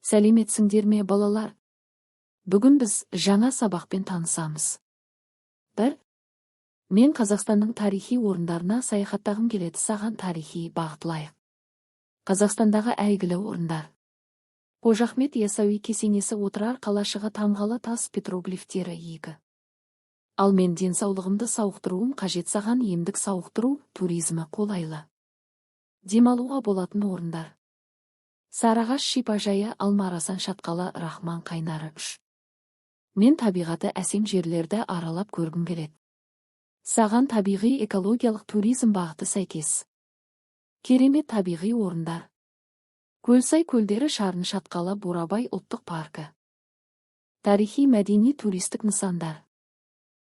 Сәлеметсіңдер ме, балалар? Бүгін біз жаңа сабақпен танысамыз. 1. Мен Қазақстанның тарихи орындарына саяхаттағым келеді. Саған тарихи бағытлайық. Қазақстандағы әйгілі орындар: Қожа Ахмет Яссауи кесенесі, отырар қалашығы, Тамғалы тас петроглифтері. 2. Ал мен денсаулығымды сауықтыруым қажет. Саған емдік сауықтыру туризмі қолайлы. Демалуға болатын орындар: Сарыағаш шипажайы, Алма-Арасан шатқалы, Рахман қайнары. 3. Мен табиғаты әсем жерлерді аралап көргім келеді. Саған табиғи экологиялық туризм бағыты сәйкес. Керемет табиғи орындар: Көлсай көлдері, Шарын шатқалы, Бурабай ұлттық паркі. Тарихи мәдени туристік нысандар: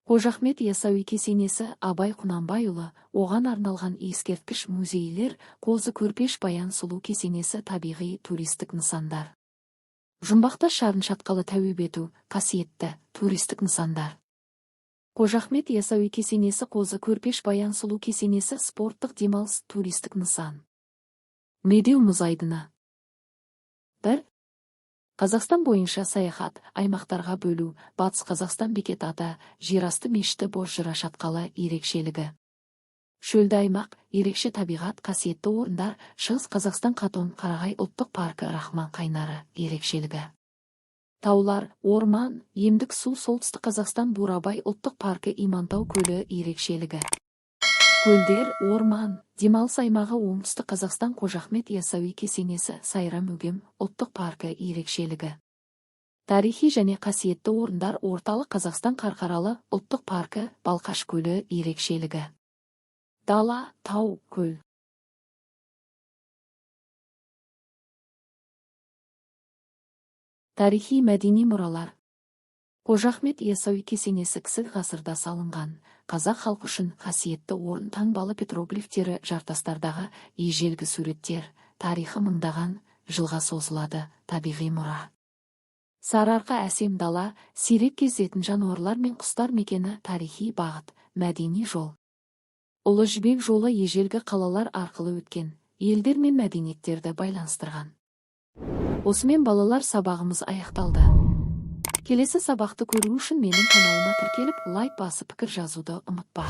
Қожа Ахмет Яссауи кесенесі, Абай Құнанбайұлы, оған арналған ескерткіш музейлер, Қозы Көрпеш Баян Сұлу кесенесі. Табиғи туристік нысандар: Жұмбақта Шарын шатқалы, тәуіп ету, қасиетті туристік нысандар. Қожа Ахмет Яссауи кесенесі, Қозы Көрпеш Баян Сұлу кесенесі. Спорттық демалыс туристік нысан. Медеу мұз айдыны. 1. Қазақстан бойынша саяхат аймақтарға бөлу: Батыс Қазақстан Бекет Ата, Жерасты мешіті, Бозжыра шатқалы. Ерекшелігі: Шөлді аймақ, ерекше табиғат, қасиетті орындар: Шығыс Қазақстан Қатон Қарағай ұлттық паркі, Рахман қайнары. Ерекшелігі: Таулар, орман, емдік су: Солтүстік Қазақстан Бурабай ұлттық паркі, Имантау көлі. Ерекшелігі: Көлдер, орман, демалыс аймағы: Оңтүстік Қазақстан Қожа Ахмет Яссауи кесенесі, Сайрам-Өгем ұлттық паркі. Ерекшелігі: Тарихи және қасиетті орындар: Орталық Қазақстан Қарқаралы ұлттық паркі, Балқаш көлі. Ерекшелігі: Дала, тау, көл. Тарихи мәдени мұралар: Қожа Ахмет Яссауи кесенесі кісі ғасырда салынған. Қазақ халқы үшін қасиетті орын. Таңбалы петроглифтері, жартастардағы ежелгі суреттер. Тарихы мыңдаған жылға созылады. Табиғи мұра: Сарыарқа әсем дала, сирек кездесетін жануарлар мен құстар мекені. Тарихи бағыт: мәдени жол: Ұлы жібек жолы ежелгі қалалар арқылы өткен, елдер мен мәдениеттерді байланыстырған. Осымен балалар, сабағымыз аяқталды. Келесі сабақты көру үшін менің каналыма тіркеліп, лайк басып, пікір жазуды ұмытпа.